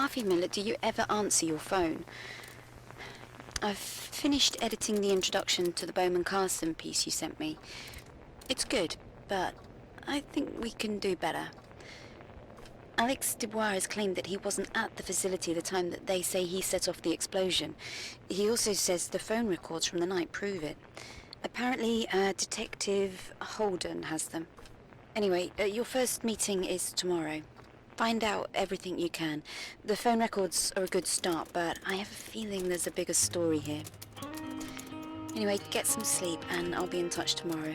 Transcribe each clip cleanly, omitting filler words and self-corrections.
Puffy Miller, do you ever answer your phone? I've finished editing the introduction to the Bowman Carson piece you sent me. It's good, but I think we can do better. Alex Dubois has claimed that he wasn't at the facility the time that they say he set off the explosion. He also says the phone records from the night prove it. Apparently, Detective Holden has them. Anyway, your first meeting is tomorrow. Find out everything you can. The phone records are a good start, but I have a feeling there's a bigger story here. Anyway, get some sleep, and I'll be in touch tomorrow.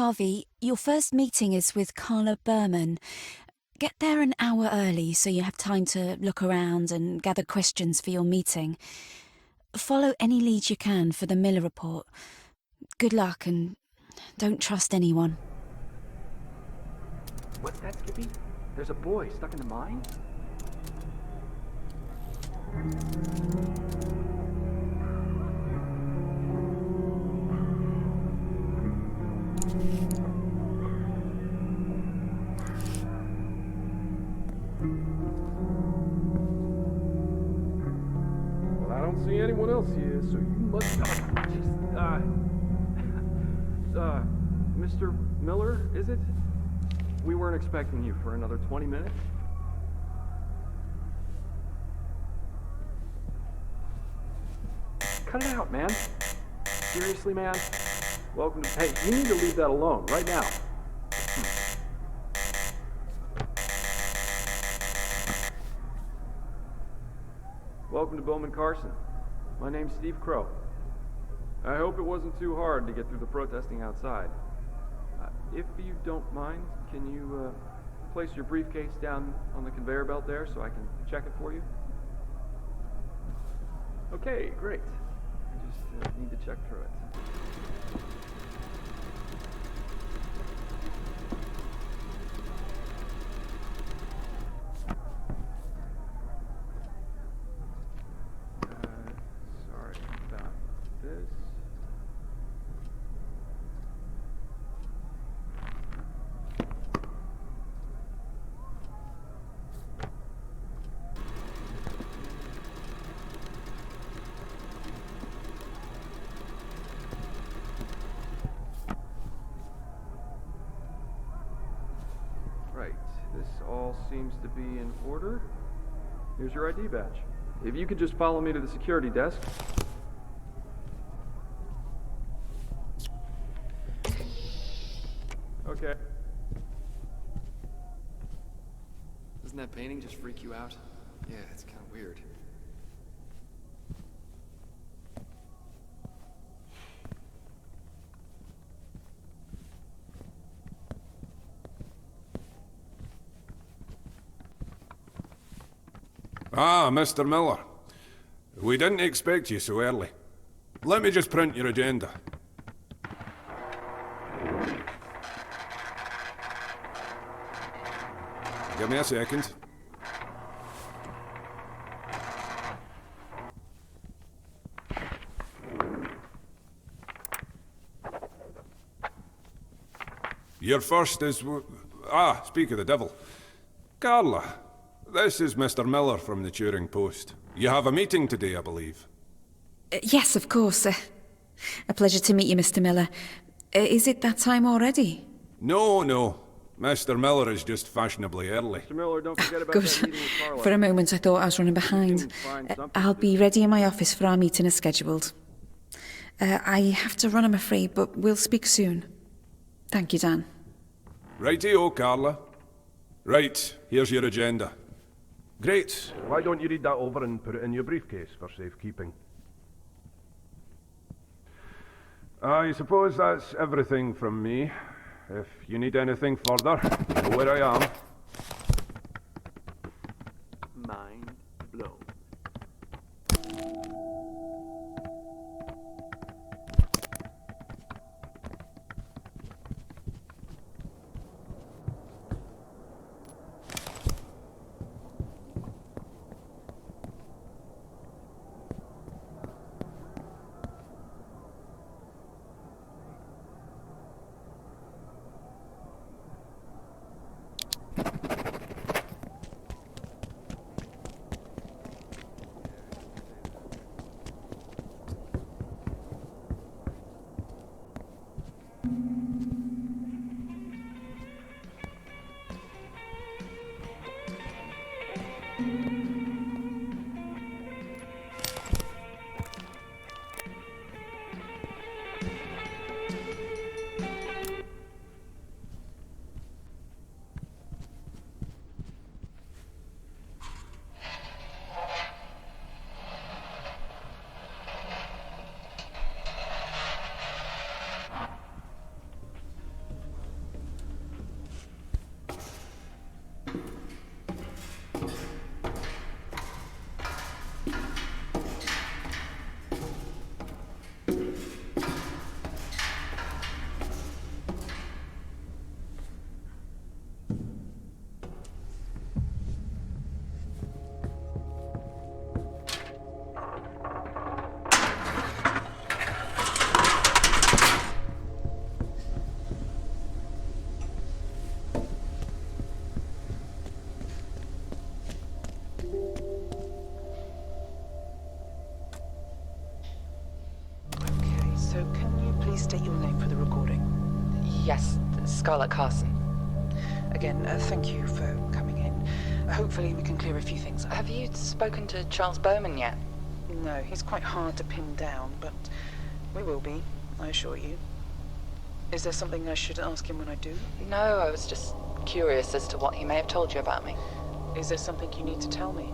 Harvey, your first meeting is with Carla Berman. Get there an hour early so you have time to look around and gather questions for your meeting. Follow any leads you can for the Miller report. Good luck and don't trust anyone. What's that, Skippy? There's a boy stuck in the mine? Well, I don't see anyone else here, so you must... Mr. Miller, is it? We weren't expecting you for another 20 minutes. Cut it out, man. Seriously, man? Welcome to... Hey, you need to leave that alone, right now. Welcome to Bowman Carson. My name's Steve Crow. I hope it wasn't too hard to get through the protesting outside. If you don't mind, can you place your briefcase down on the conveyor belt there so I can check it for you? Okay, great. I just need to check through it. Sorry about this. Right, this all seems to be in order. Here's your ID badge. If you could just follow me to the security desk. Okay. Doesn't that painting just freak you out? Yeah, it's kind of weird. Ah, Mr. Miller. We didn't expect you so early. Let me just print your agenda. Give me a second. Your first is... speak of the devil. Carla. This is Mr. Miller from the Turing Post. You have a meeting today, I believe. Yes, of course. A pleasure to meet you, Mr. Miller. Is it that time already? No. Mr. Miller is just fashionably early. Mr. Miller, don't forget about Good. that meeting with Scarlet. For a moment I thought I was running behind. I'll be ready in my office for our meeting as scheduled. I have to run, I'm afraid, but we'll speak soon. Thank you, Dan. Righty-o, Carla. Right, here's your agenda. Great. Why don't you read that over and put it in your briefcase for safekeeping? I suppose that's everything from me. If you need anything further, you know where I am. Mind blown. Scarlet Carson. Again, thank you for coming in. Hopefully we can clear a few things up. Have you spoken to Charles Bowman yet? No, he's quite hard to pin down, but we will be, I assure you. Is there something I should ask him when I do? No, I was just curious as to what he may have told you about me. Is there something you need to tell me?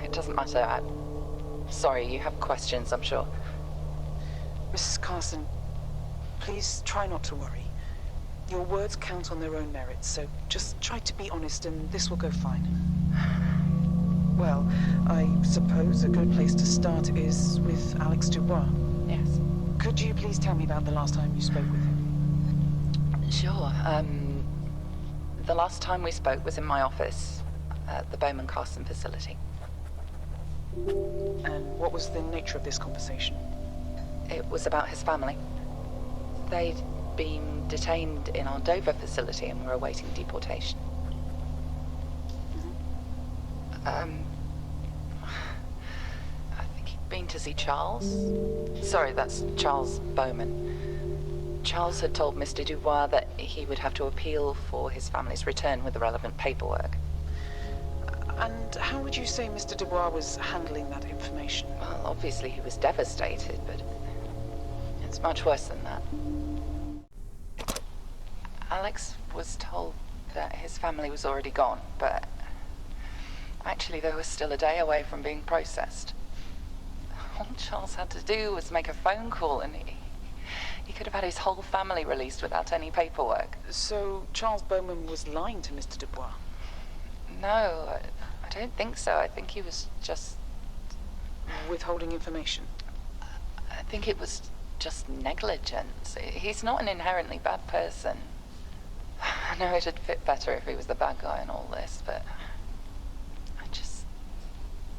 It doesn't matter. Sorry, you have questions, I'm sure. Mrs. Carson, please try not to worry. Your words count on their own merits, so just try to be honest and this will go fine. Well, I suppose a good place to start is with Alex Dubois. Yes. Could you please tell me about the last time you spoke with him? Sure. The last time we spoke was in my office at the Bowman Carson facility. And what was the nature of this conversation? It was about his family. They'd been detained in our Dover facility and were awaiting deportation. I think he'd been to see Charles. Sorry, that's Charles Bowman. Charles had told Mr. Dubois that he would have to appeal for his family's return with the relevant paperwork. And how would you say Mr. Dubois was handling that information? Well, obviously he was devastated, but it's much worse than that. Alex was told that his family was already gone, but actually they were still a day away from being processed. All Charles had to do was make a phone call and he could have had his whole family released without any paperwork. So Charles Bowman was lying to Mr. Dubois? No, I don't think so. I think he was just... withholding information? I think it was just negligence. He's not an inherently bad person. I know it'd fit better if he was the bad guy in all this, but I just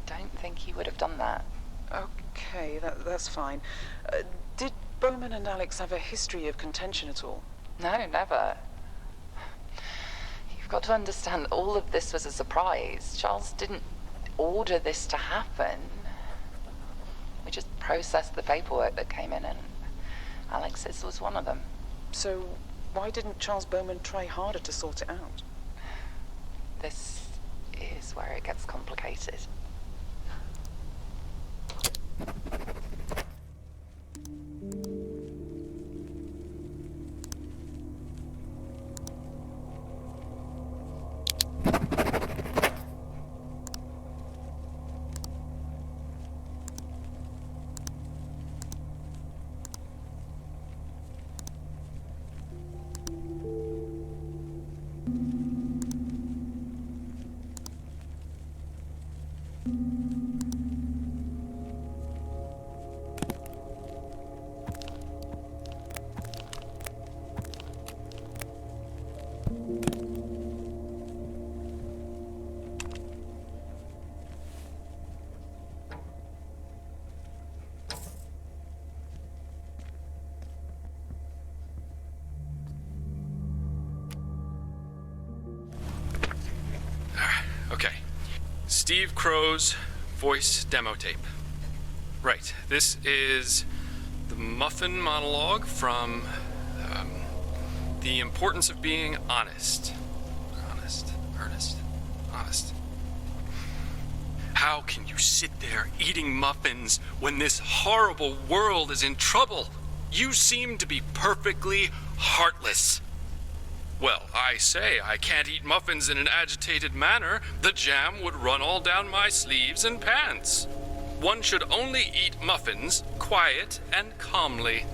don't think he would have done that. Okay, that's fine. Did Bowman and Alex have a history of contention at all? No, never. You've got to understand, all of this was a surprise. Charles didn't order this to happen. We just processed the paperwork that came in, and Alex's was one of them. So why didn't Charles Bowman try harder to sort it out? This is where it gets complicated. Okay. Steve Crow's voice demo tape. Right. This is the Muffin monologue from The Importance of Being Honest. Honest. How can you sit there eating muffins when this horrible world is in trouble? You seem to be perfectly heartless. Well, I say I can't eat muffins in an agitated manner. The jam would run all down my sleeves and pants. One should only eat muffins quiet and calmly.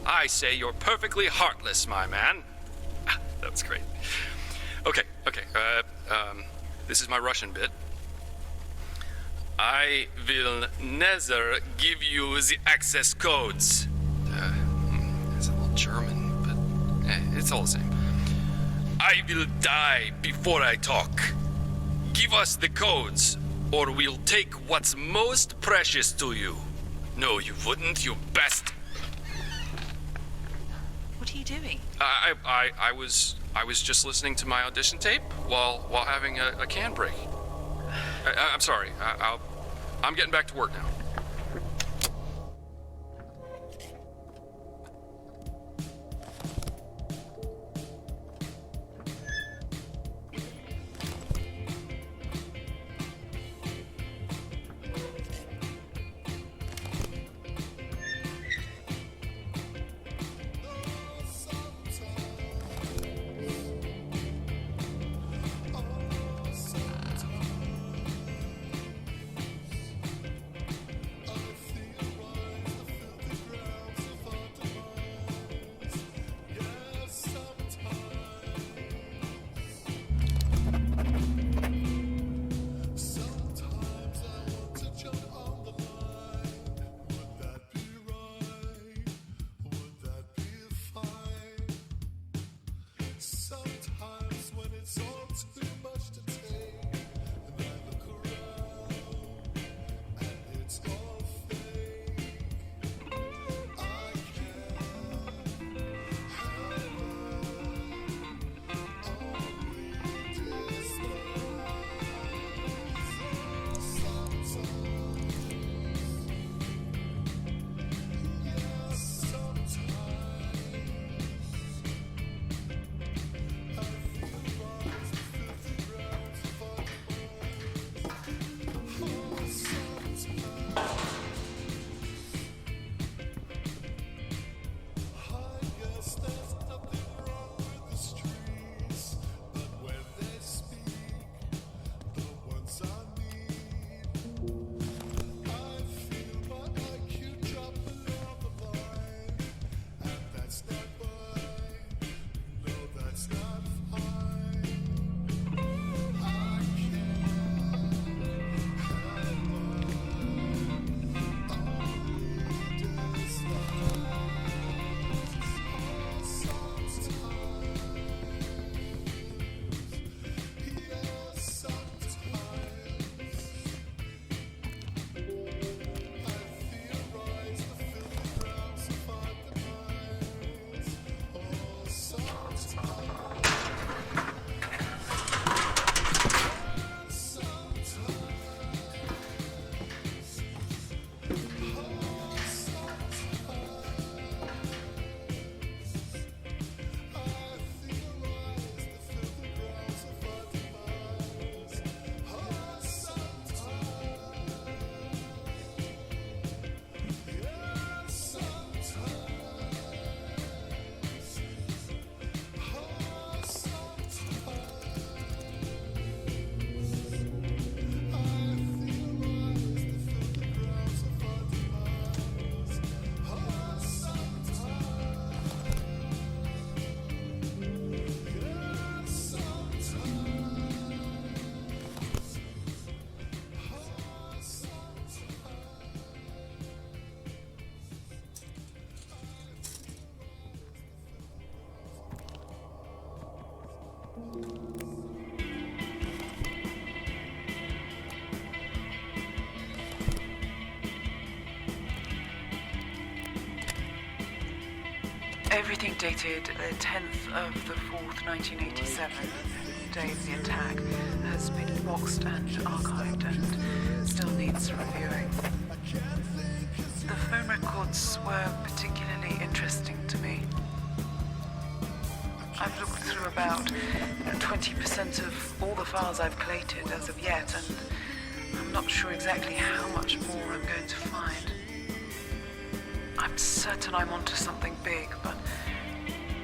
I say you're perfectly heartless, my man. That was great. Okay. This is my Russian bit. I will neither give you the access codes. It's a little German, but it's all the same. I will die before I talk. Give us the codes, or we'll take what's most precious to you. No, you wouldn't, you best. What are you doing? I was just listening to my audition tape while having a can break. I'm sorry. I'm getting back to work now. Everything dated the 10th of the 4th, 1987, the day of the attack, has been boxed and archived and still needs reviewing. The phone records were particularly interesting to me. I've looked through about 20% of all the files I've collated as of yet, and I'm not sure exactly how much more I'm going to find. I'm certain I'm onto something big, but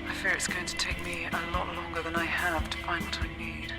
I fear it's going to take me a lot longer than I have to find what I need.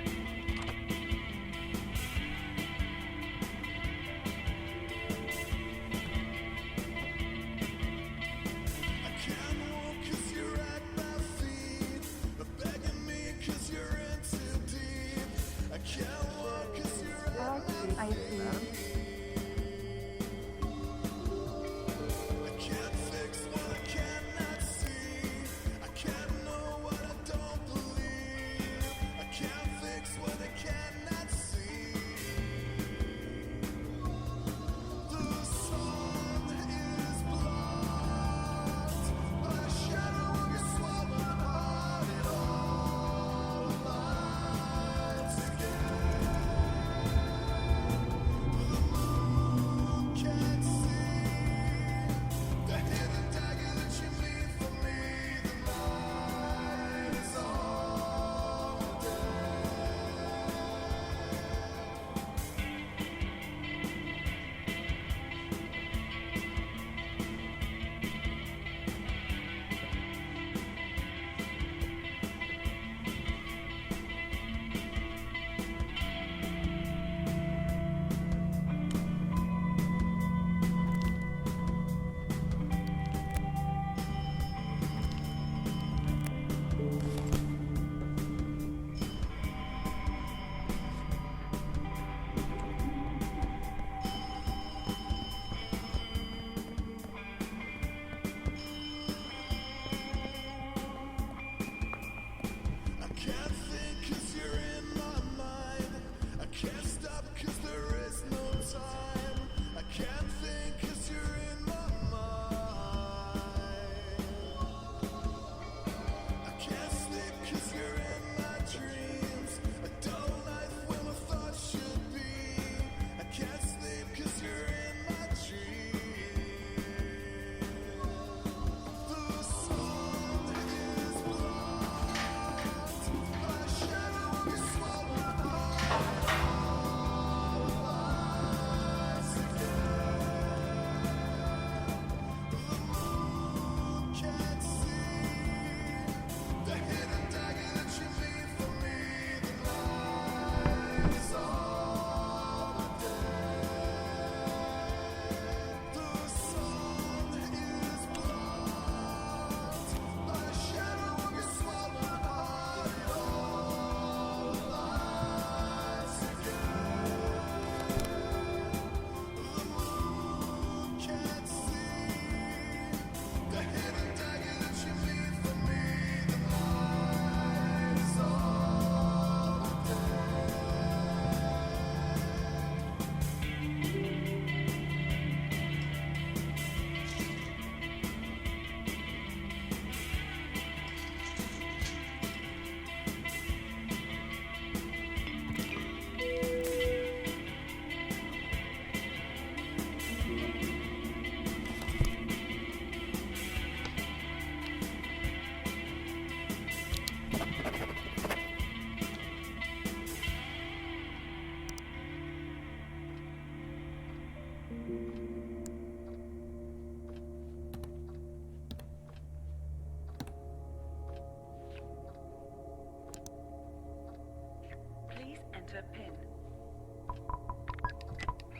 Enter PIN.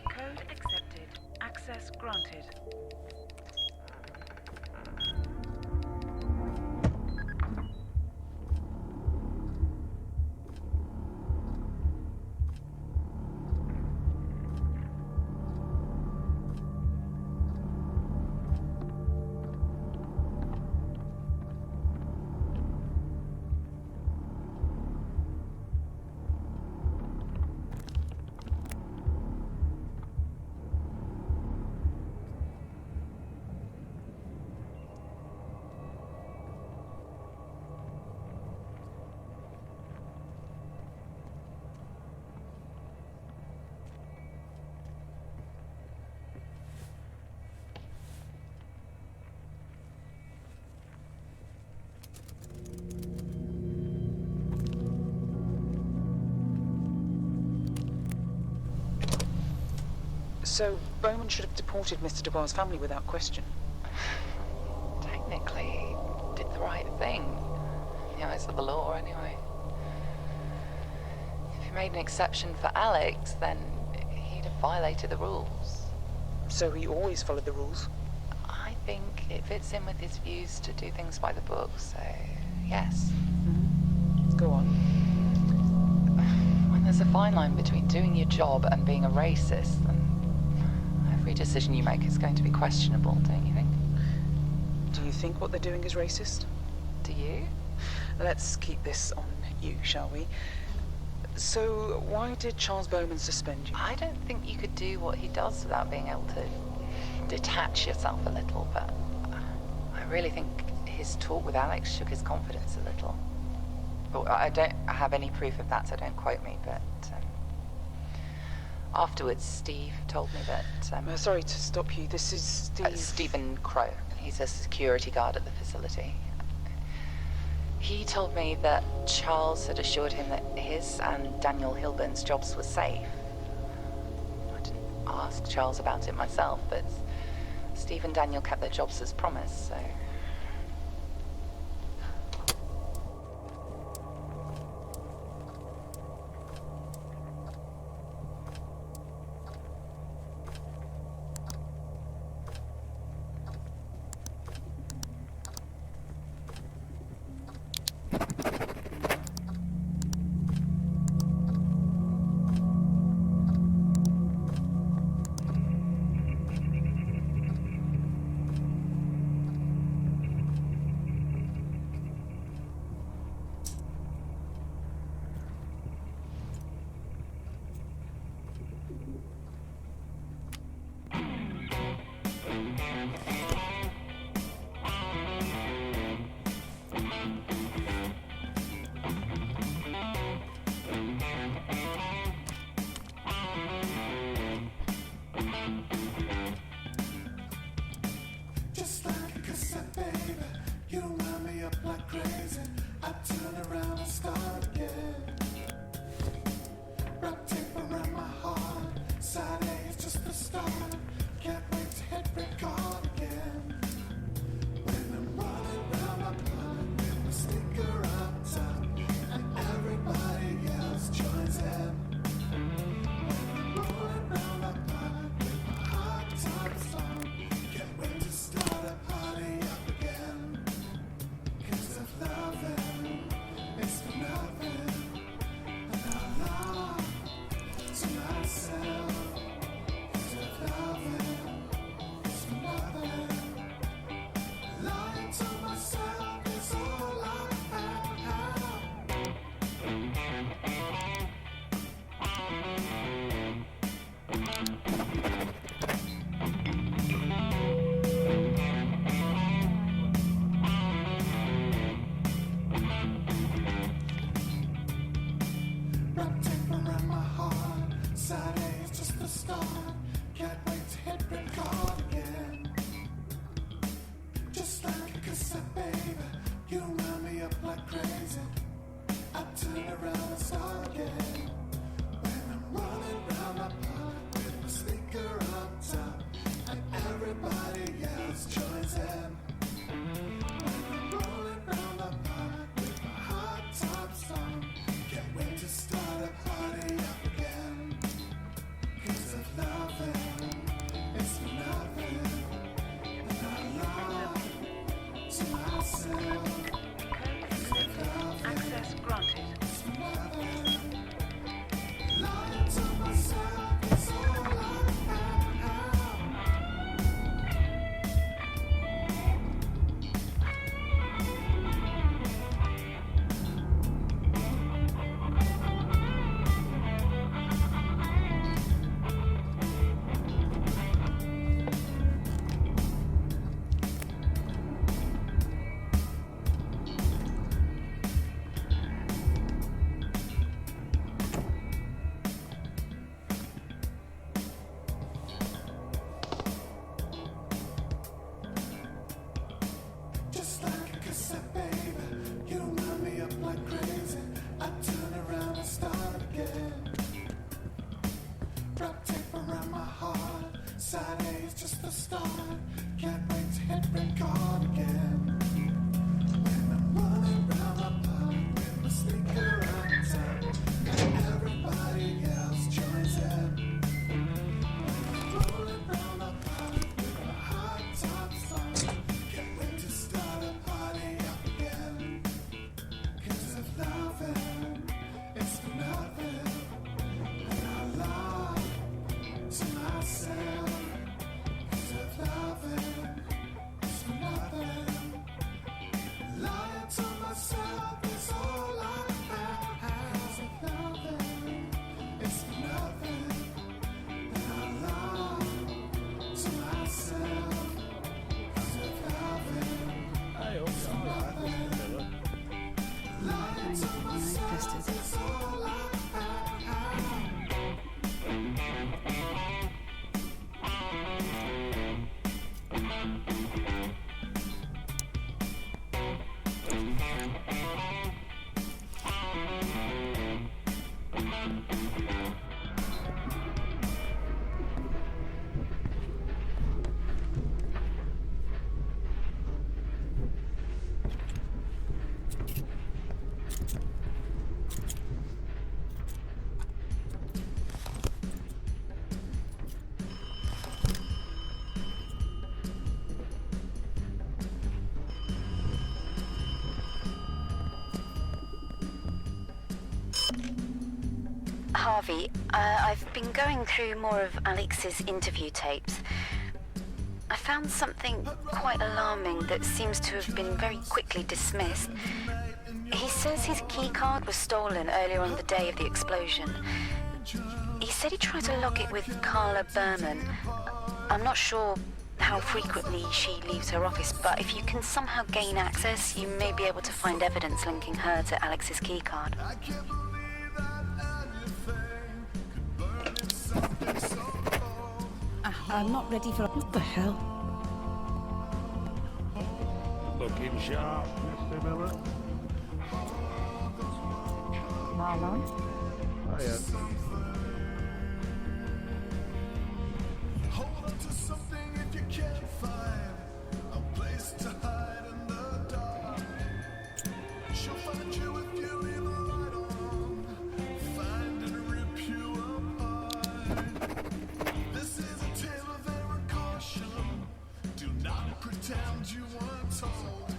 Code accepted. Access granted. So, Bowman should have deported Mr. Dubois' family without question. Technically, he did the right thing. In the eyes of the law, anyway. If he made an exception for Alex, then he'd have violated the rules. So he always followed the rules? I think it fits in with his views to do things by the book, so yes. Go on. When there's a fine line between doing your job and being a racist, then every decision you make is going to be questionable, don't you think? Do you think what they're doing is racist? Do you? Let's keep this on you, shall we? So, why did Charles Bowman suspend you? I don't think you could do what he does without being able to detach yourself a little, but I really think his talk with Alex shook his confidence a little. But I don't have any proof of that, so don't quote me, but afterwards Steve told me that... sorry to stop you, this is Steve... Stephen Crow. He's a security guard at the facility. He told me that Charles had assured him that his and Daniel Hilburn's jobs were safe. I didn't ask Charles about it myself, but Steve and Daniel kept their jobs as promised, so... Just like a cassette, baby, you run me up like crazy. I turn around and start again. Wrap tape around my heart. Side A is just the start. Can't wait to hit record again. When I'm running round my block with my sneaker up top, and everybody else joins in. When I'm rolling round my block with my hot tops on, can't wait to start a party up again. 'Cause of loving, it's for nothing. And I lie to myself. 'Cause of loving, it's for nothing. Lying to myself is all I have. Wrap tape around my heart. Side A is just the start. Can't wait to hit record again. Just like a cassette, baby, you run me up like crazy. I turn around and start again. When I'm running round my block with my sneaker up top, and everybody else joins in. When I'm rolling round my block with my hot tops on, can't wait to start a party up again. 'Cause of loving, it's for nothing. And I lie to myself. Code accepted. Access granted. It's for nothing. Lying to myself is all I have. tiny bit in the eye, custard. Harvey, I've been going through more of Alex's interview tapes. I found something quite alarming that seems to have been very quickly dismissed. He says his keycard was stolen earlier on the day of the explosion. He said he tried to log it with Carla Berman. I'm not sure how frequently she leaves her office, but if you can somehow gain access, you may be able to find evidence linking her to Alex's keycard. I'm not ready for... What the hell? Looking sharp, Mr. Miller. Marlon? Hiya. Hold on to something if you can't find a place to hide in the dark. She'll find you if you leave the light on. Find and rip you apart. This is a tale of error, caution. Do not pretend you weren't told.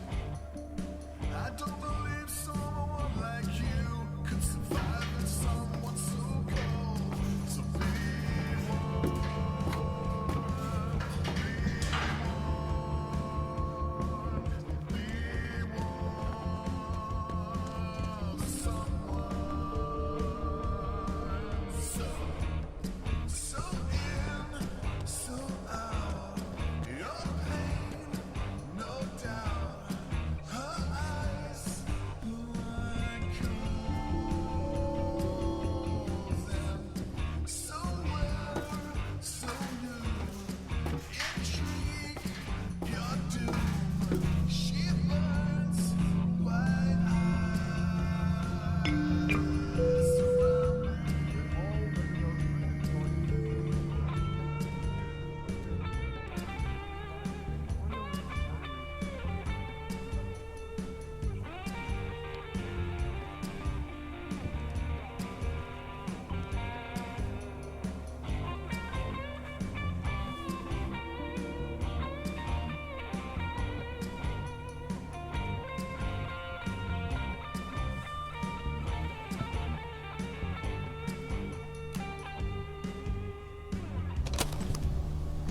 I don't believe someone like you could survive in someone so cold. So be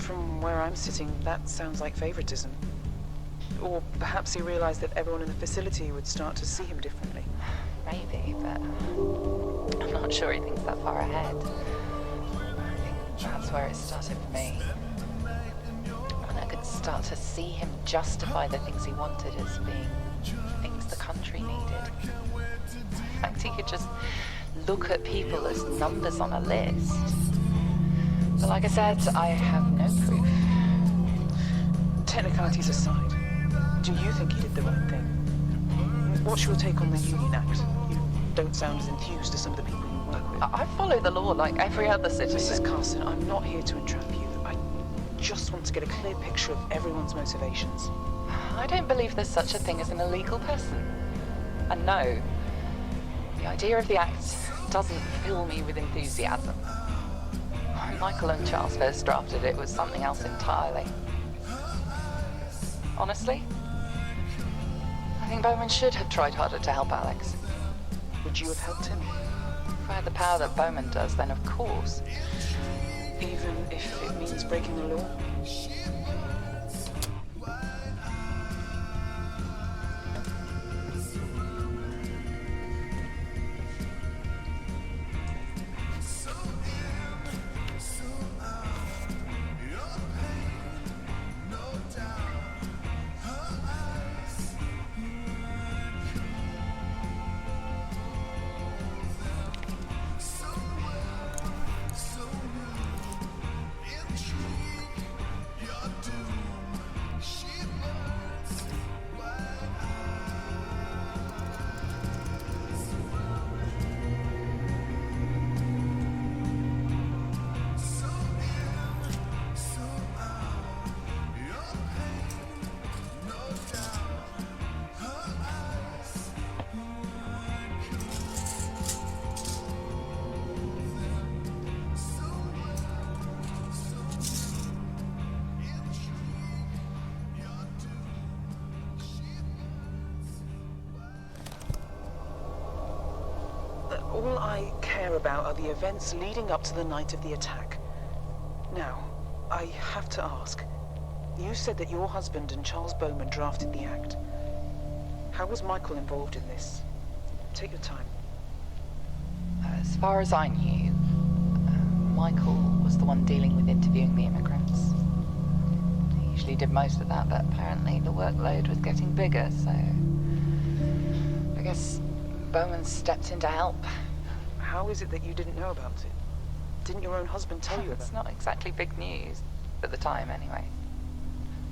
From where I'm sitting, that sounds like favoritism. Or perhaps he realized that everyone in the facility would start to see him differently. Maybe, but I'm not sure he thinks that far ahead. I think that's where it started for me. When I could start to see him justify the things he wanted as being things the country needed. In fact, he could just look at people as numbers on a list. But like I said, I have no proof. Technicalities aside, do you think he did the right thing? What's your take on the Union Act? You don't sound as enthused as some of the people you work with. I follow the law like every other citizen. Mrs. Carson, I'm not here to entrap you. I just want to get a clear picture of everyone's motivations. I don't believe there's such a thing as an illegal person. And no, the idea of the act doesn't fill me with enthusiasm. When Michael and Charles first drafted it, it was something else entirely. Honestly, I think Bowman should have tried harder to help Alex. Would you have helped him? If I had the power that Bowman does, then of course. Even if it means breaking the law? All I care about are the events leading up to the night of the attack. Now, I have to ask. You said that your husband and Charles Bowman drafted the act. How was Michael involved in this? Take your time. As far as I knew, Michael was the one dealing with interviewing the immigrants. He usually did most of that, but apparently the workload was getting bigger, so I guess Bowman stepped in to help. How is it that you didn't know about it? Didn't your own husband tell you about it? It's not exactly big news, at the time anyway.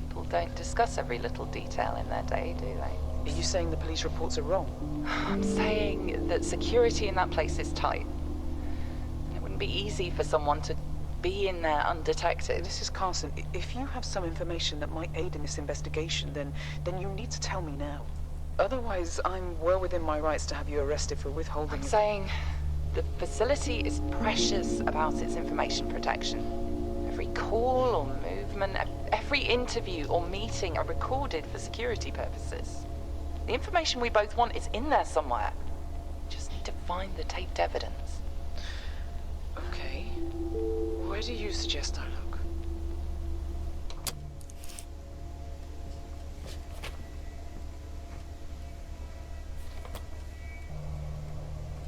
People don't discuss every little detail in their day, do they? Are you saying the police reports are wrong? I'm saying that security in that place is tight. And it wouldn't be easy for someone to be in there undetected. This is Carson. If you have some information that might aid in this investigation, then you need to tell me now. Otherwise, I'm well within my rights to have you arrested for withholding... I'm saying the facility is precious about its information protection. Every call or movement, every interview or meeting are recorded for security purposes. The information we both want is in there somewhere. We just need to find the taped evidence. Okay. Where do you suggest I look?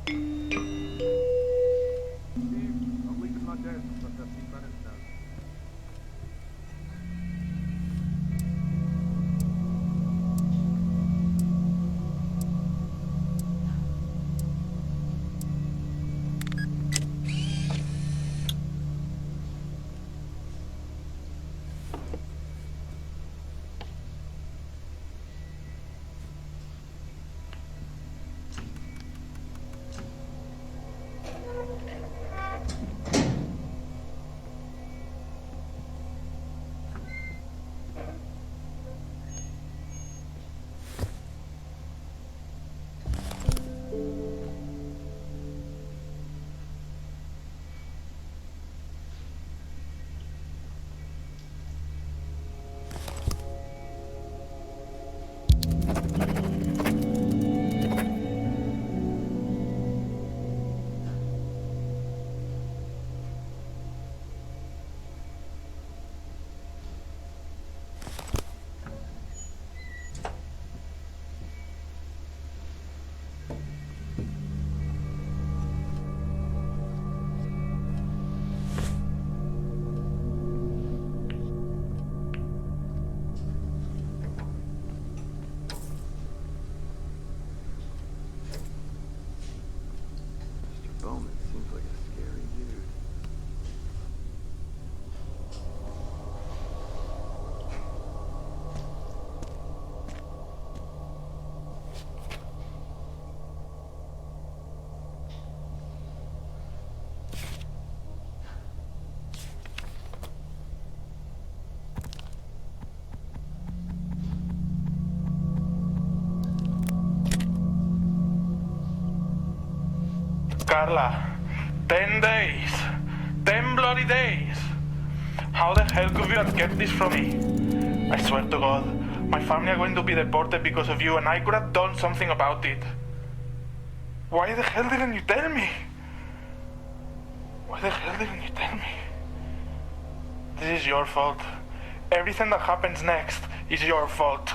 I'm leaving my desk for 15 minutes now. Bowman seems like a scary dude. Carla, 10 days. 10 bloody days. How the hell could you have kept this from me? I swear to God, my family are going to be deported because of you, and I could have done something about it. Why the hell didn't you tell me? Why the hell didn't you tell me? This is your fault. Everything that happens next is your fault.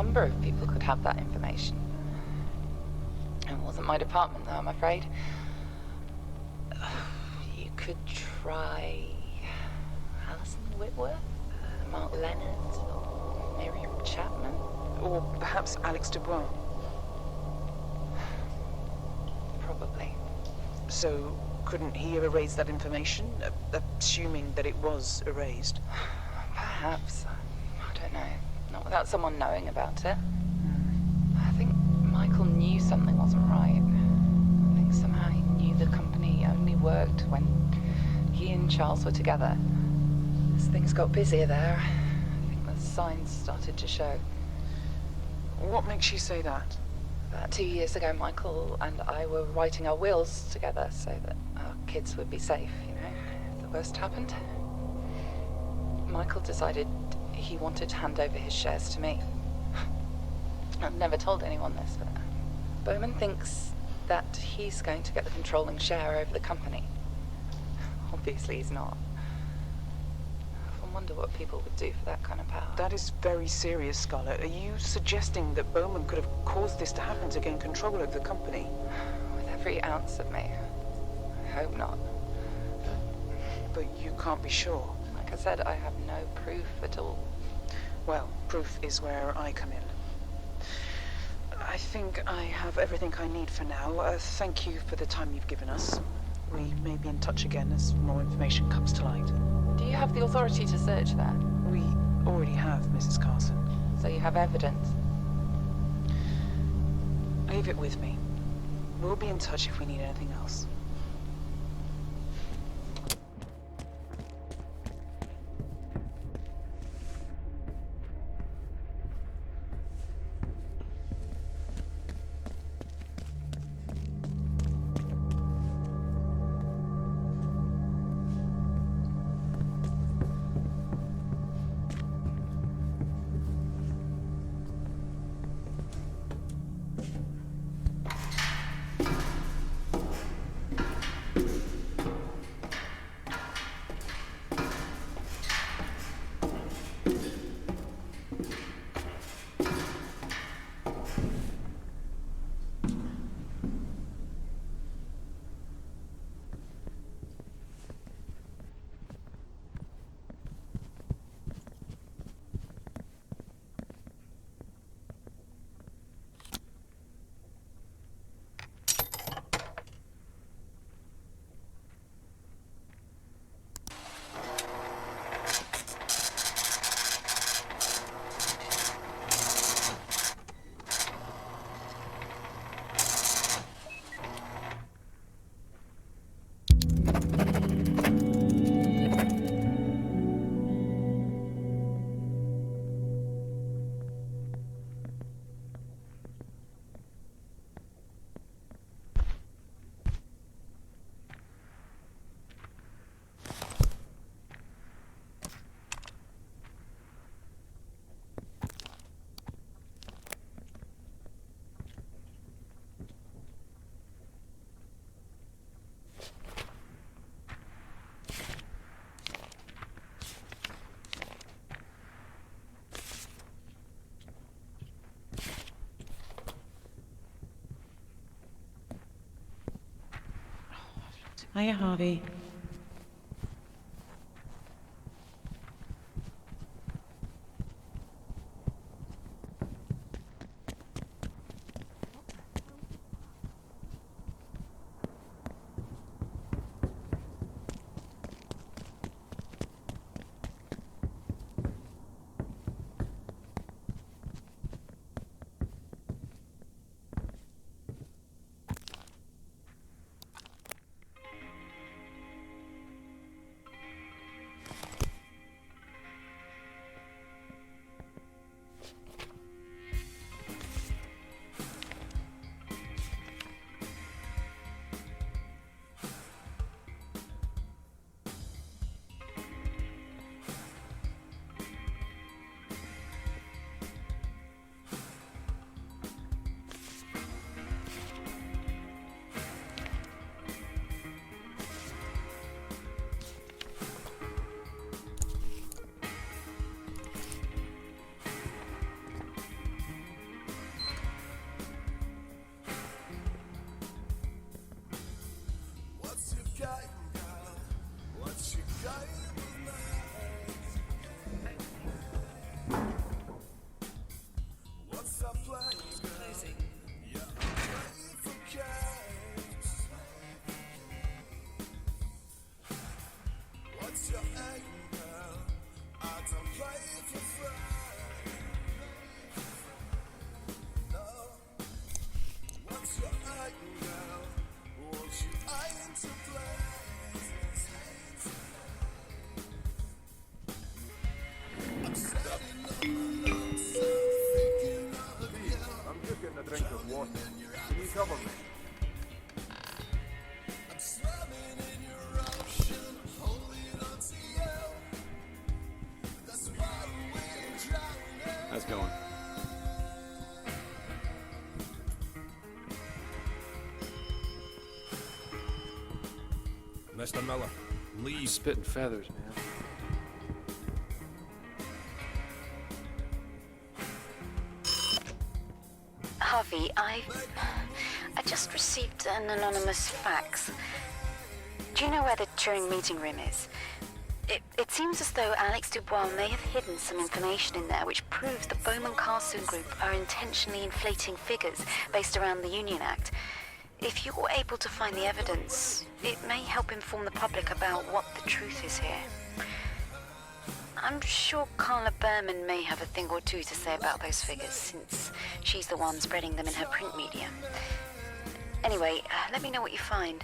number of people could have that information. It wasn't my department, though, I'm afraid. You could try Alison Whitworth, Mark Leonard, or Miriam Chapman. Or perhaps Alex Dubois. Probably. So, couldn't he have erased that information? Assuming that it was erased. Perhaps. I don't know. Not without someone knowing about it. I think Michael knew something wasn't right. I think somehow he knew the company only worked when he and Charles were together. As things got busier there, I think the signs started to show. What makes you say that? About 2 years ago, Michael and I were writing our wills together so that our kids would be safe, you know, if the worst happened. Michael decided he wanted to hand over his shares to me. I've never told anyone this, but Bowman thinks that he's going to get the controlling share over the company. Obviously he's not. I often wonder what people would do for that kind of power. That is very serious, Scarlet. Are you suggesting that Bowman could have caused this to happen to gain control over the company? With every ounce of me. I hope not. But you can't be sure. Like I said, I have no proof at all. Well, proof is where I come in. I think I have everything I need for now. Thank you for the time you've given us. We may be in touch again as more information comes to light. Do you have the authority to search there? We already have, Mrs. Carson. So you have evidence? Leave it with me. We'll be in touch if we need anything else. Hiya, Harvey. What's your angle? I don't play for free. No. What's your angle? Won't you aim to play? I'm setting up my lonesome, thinking of you. I'm just getting a drink of water. Can you cover me? I'm swimming in your ocean, holding on to you. That's why we're drowning. How's it going? Mr. Miller, leave. Spitting feathers, man. Harvey, I just received an anonymous fax. Do you know where the Turing meeting room is? It seems as though Alex Dubois may have hidden some information in there which proves the Bowman-Carson group are intentionally inflating figures based around the Union Act. If you're able to find the evidence, it may help inform the public about what the truth is here. I'm sure Carla Berman may have a thing or two to say about those figures, since she's the one spreading them in her print media. Anyway, let me know what you find.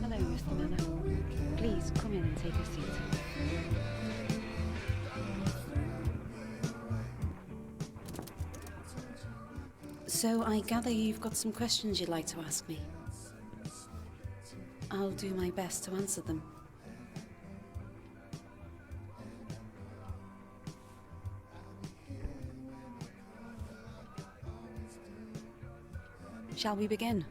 Hello, Mr. Mina. Please come in and take a seat. So I gather you've got some questions you'd like to ask me. I'll do my best to answer them. Shall we begin?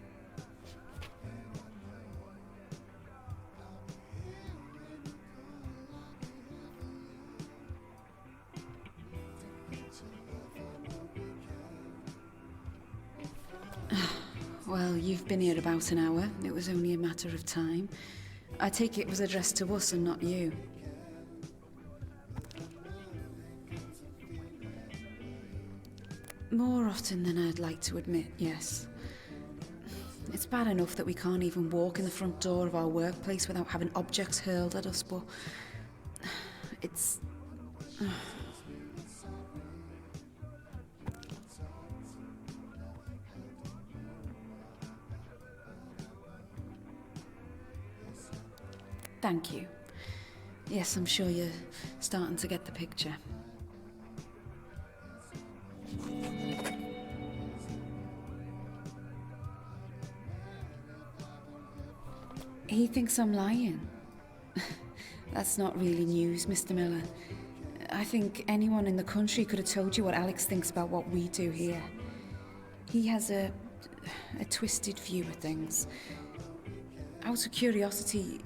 Well, you've been here about an hour. It was only a matter of time. I take it was addressed to us and not you. More often than I'd like to admit, yes. It's bad enough that we can't even walk in the front door of our workplace without having objects hurled at us, but it's... Thank you. Yes, I'm sure you're starting to get the picture. He thinks I'm lying. That's not really news, Mr. Miller. I think anyone in the country could have told you what Alex thinks about what we do here. He has a twisted view of things. Out of curiosity,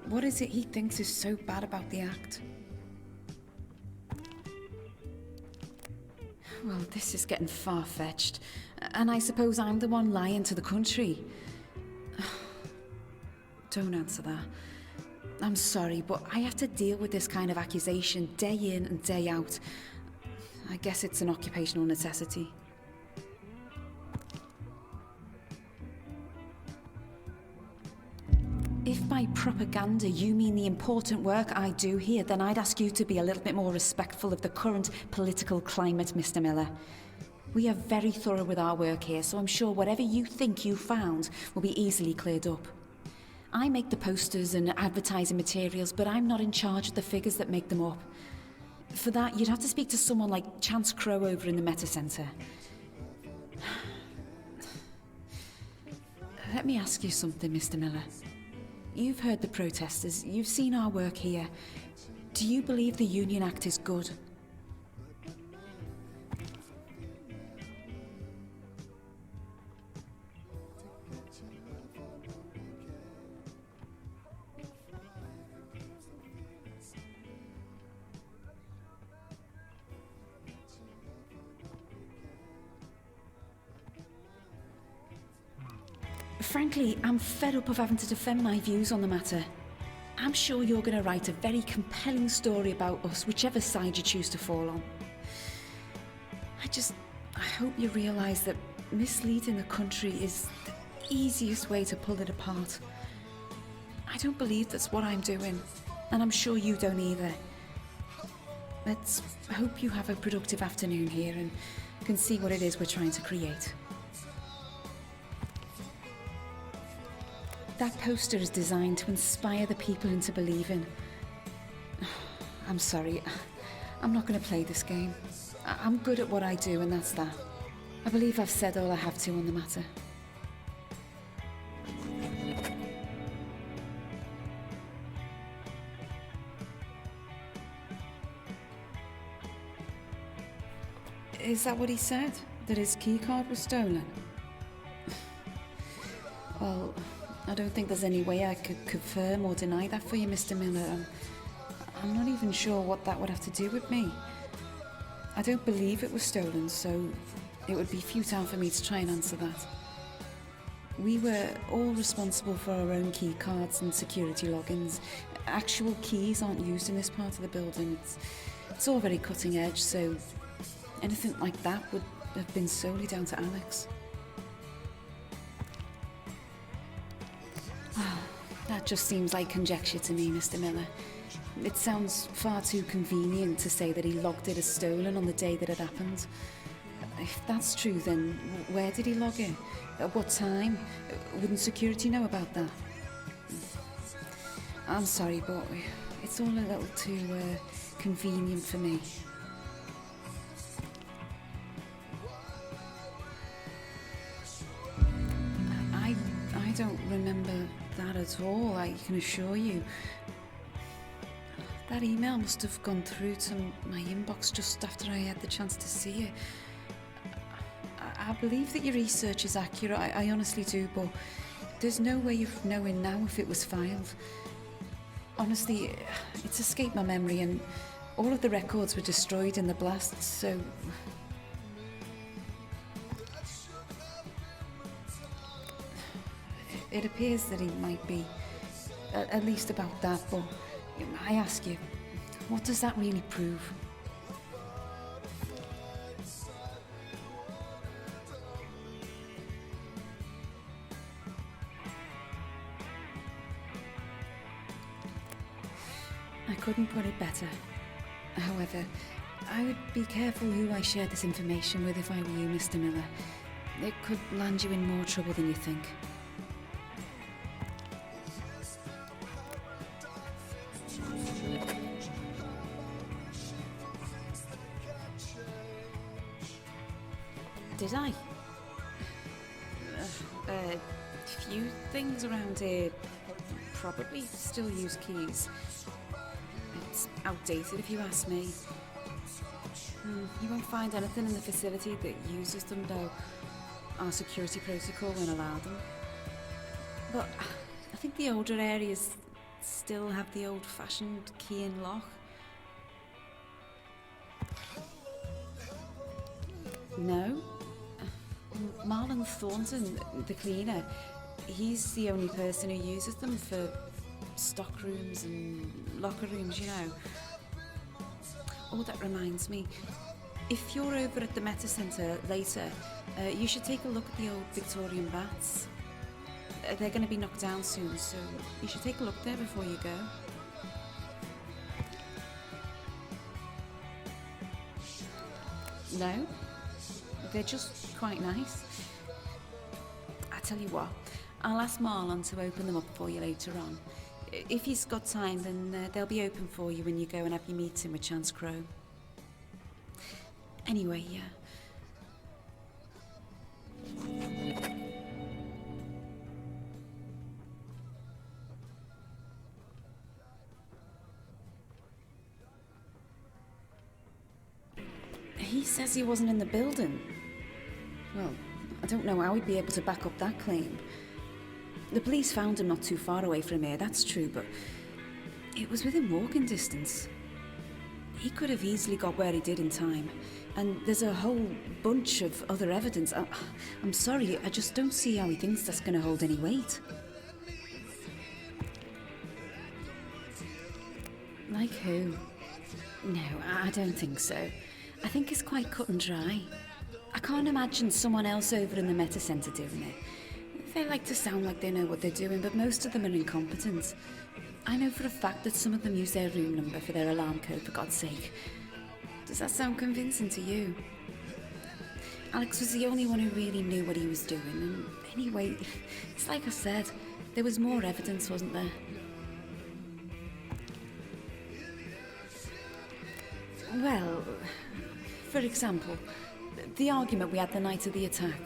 what is it he thinks is so bad about the act? Well, this is getting far-fetched. And I suppose I'm the one lying to the country. Don't answer that. I'm sorry, but I have to deal with this kind of accusation day in and day out. I guess it's an occupational necessity. If by propaganda you mean the important work I do here, then I'd ask you to be a little bit more respectful of the current political climate, Mr. Miller. We are very thorough with our work here, so I'm sure whatever you think you found will be easily cleared up. I make the posters and advertising materials, but I'm not in charge of the figures that make them up. For that, you'd have to speak to someone like Chance Crow over in the Meta Centre. Let me ask you something, Mr. Miller. You've heard the protesters, you've seen our work here. Do you believe the Union Act is good? Frankly, I'm fed up of having to defend my views on the matter. I'm sure you're going to write a very compelling story about us, whichever side you choose to fall on. I hope you realise that misleading the country is the easiest way to pull it apart. I don't believe that's what I'm doing, and I'm sure you don't either. Let's hope you have a productive afternoon here and can see what it is we're trying to create. That poster is designed to inspire the people into believing. I'm sorry, I'm not going to play this game. I'm good at what I do, and that's that. I believe I've said all I have to on the matter. Is that what he said? That his keycard was stolen? Well, I don't think there's any way I could confirm or deny that for you, Mr. Miller. I'm not even sure what that would have to do with me. I don't believe it was stolen, so it would be futile for me to try and answer that. We were all responsible for our own key cards and security logins. Actual keys aren't used in this part of the building. It's all very cutting edge, so anything like that would have been solely down to Alex. That just seems like conjecture to me, Mr. Miller. It sounds far too convenient to say that he logged it as stolen on the day that it happened. If that's true, then where did he log it? At what time? Wouldn't security know about that? I'm sorry, but it's all a little too convenient for me. I don't remember that at all, I can assure you. That email must have gone through to my inbox just after I had the chance to see it. I believe that your research is accurate, I honestly do, but there's no way of knowing now if it was filed. Honestly, it's escaped my memory, and all of the records were destroyed in the blast, so... It appears that he might be. At least about that, but I ask you, what does that really prove? I couldn't put it better. However, I would be careful who I shared this information with if I were you, Mr. Miller. It could land you in more trouble than you think. Did I? Few things around here probably still use keys. It's outdated if you ask me. You won't find anything in the facility that uses them, though our security protocol won't allow them. But I think the older areas still have the old-fashioned key and lock. No? Marlon Thornton, the cleaner, he's the only person who uses them for stock rooms and locker rooms, you know. Oh, that reminds me. If you're over at the Meta Centre later, you should take a look at the old Victorian baths. They're going to be knocked down soon, so you should take a look there before you go. No? They're just quite nice. I tell you what, I'll ask Marlon to open them up for you later on. If he's got time, then they'll be open for you when you go and have your meeting with Chance Crow. Anyway, he says he wasn't in the building. Well, I don't know how he'd be able to back up that claim. The police found him not too far away from here, that's true, but it was within walking distance. He could have easily got where he did in time, and there's a whole bunch of other evidence. I'm sorry, I just don't see how he thinks that's going to hold any weight. Like who? No, I don't think so. I think it's quite cut and dry. I can't imagine someone else over in the Meta Centre doing it. They like to sound like they know what they're doing, but most of them are incompetent. I know for a fact that some of them use their room number for their alarm code, for God's sake. Does that sound convincing to you? Alex was the only one who really knew what he was doing, and anyway, it's like I said, there was more evidence, wasn't there? Well, for example, the argument we had the night of the attack.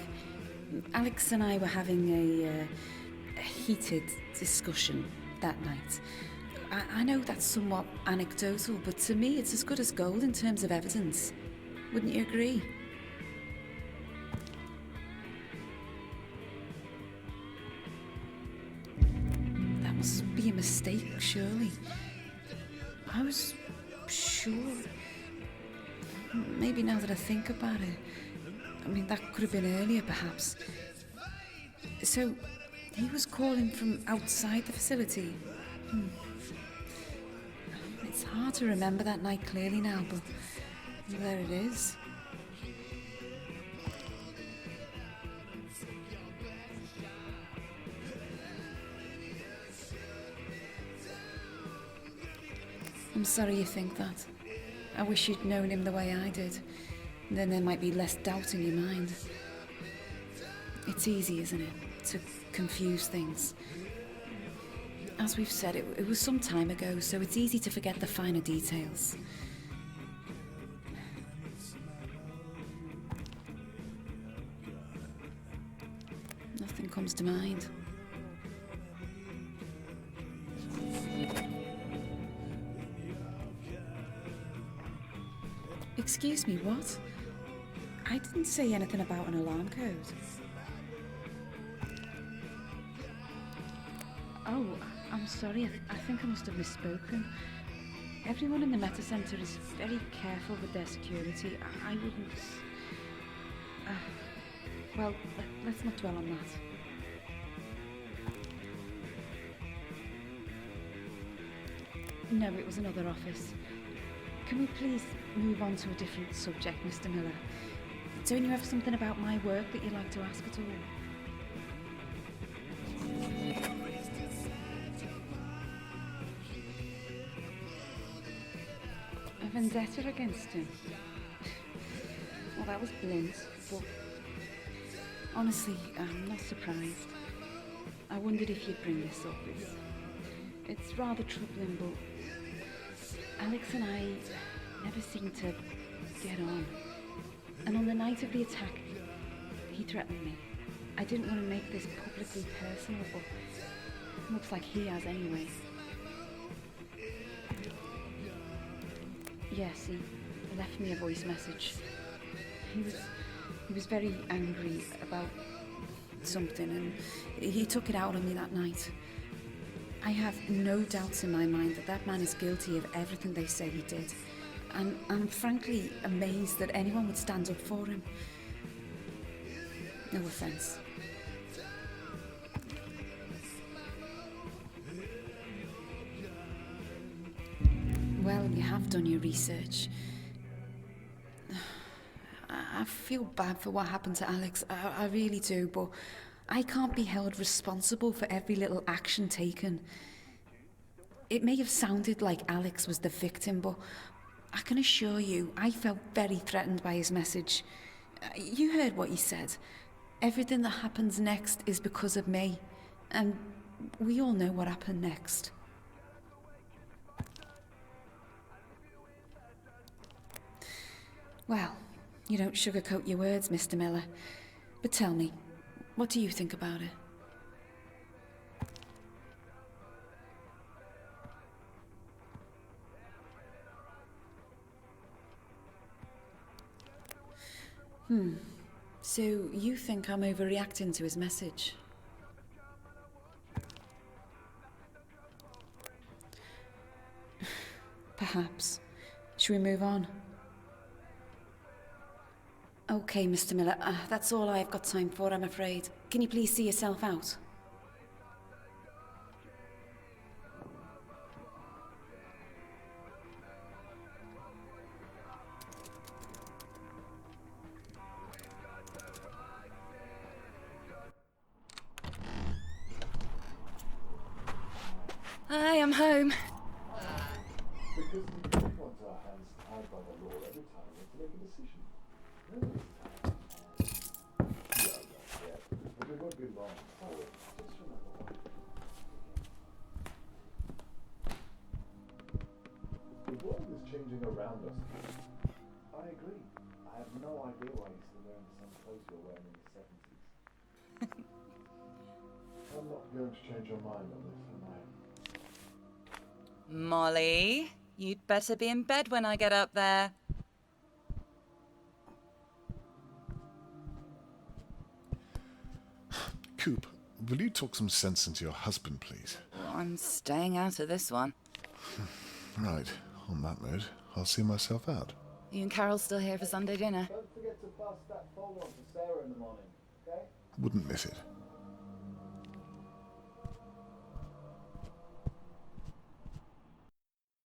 Alex and I were having a heated discussion that night. I know that's somewhat anecdotal, but to me it's as good as gold in terms of evidence. Wouldn't you agree? That must be a mistake, surely. I was sure. Maybe now that I think about it. I mean, that could have been earlier, perhaps. So, he was calling from outside the facility. It's hard to remember that night clearly now, but there it is. I'm sorry you think that. I wish you'd known him the way I did. Then there might be less doubt in your mind. It's easy, isn't it, to confuse things. As we've said, it was some time ago, so it's easy to forget the finer details. Nothing comes to mind. Excuse me, what? I didn't say anything about an alarm code. Oh, I'm sorry. I think I must have misspoken. Everyone in the Meta Centre is very careful with their security. I wouldn't... well, let's not dwell on that. No, it was another office. Can we please move on to a different subject, Mr. Miller? Don't you have something about my work that you'd like to ask at all? A vendetta against him? Well, that was blunt, but honestly, I'm not surprised. I wondered if you'd bring this up. It's rather troubling, but Alex and I never seem to get on. And on the night of the attack, he threatened me. I didn't want to make this publicly personal, but it looks like he has anyway. Yes, he left me a voice message. He was very angry about something, and he took it out on me that night. I have no doubts in my mind that that man is guilty of everything they say he did. And I'm frankly amazed that anyone would stand up for him. No offense. Well, you have done your research. I feel bad for what happened to Alex. I really do, but I can't be held responsible for every little action taken. It may have sounded like Alex was the victim, but I can assure you, I felt very threatened by his message. You heard what he said. Everything that happens next is because of me. And we all know what happened next. Well, you don't sugarcoat your words, Mr. Miller. But tell me, what do you think about it? So you think I'm overreacting to his message? Perhaps. Should we move on? Okay, Mr. Miller, that's all I've got time for, I'm afraid. Can you please see yourself out? Hi, I'm home. Because we don't want our hands tied by the law every time we have to make a decision. But it won't be long. Just remember one. The world is changing around us. I agree. I have no idea why you're still wearing the same clothes you were wearing in the 70s. I'm not going to change your mind on this, am I? Molly, you'd better be in bed when I get up there. Coop, will you talk some sense into your husband, please? Well, I'm staying out of this one. Right, on that note, I'll see myself out. You and Carol still here for Sunday dinner? Don't forget to pass that folder on to Sarah in the morning, okay? Wouldn't miss it.